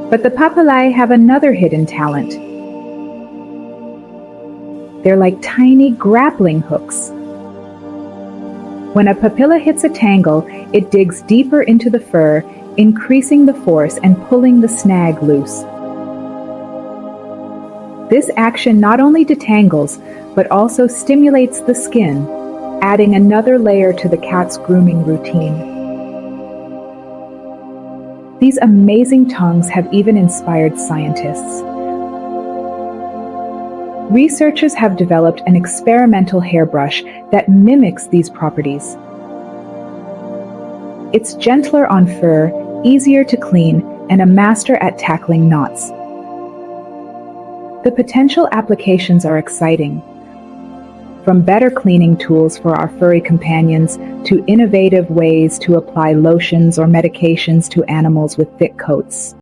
But the papalae have another hidden talent. They're like tiny grappling hooks. When a papilla hits a tangle, it digs deeper into the fur, increasing the force and pulling the snag loose. This action not only detangles, but also stimulates the skin, adding another layer to the cat's grooming routine. These amazing tongues have even inspired scientists. Researchers have developed an experimental hairbrush that mimics these properties. It's gentler on fur, easier to clean, and a master at tackling knots. The potential applications are exciting. From better cleaning tools for our furry companions to innovative ways to apply lotions or medications to animals with thick coats.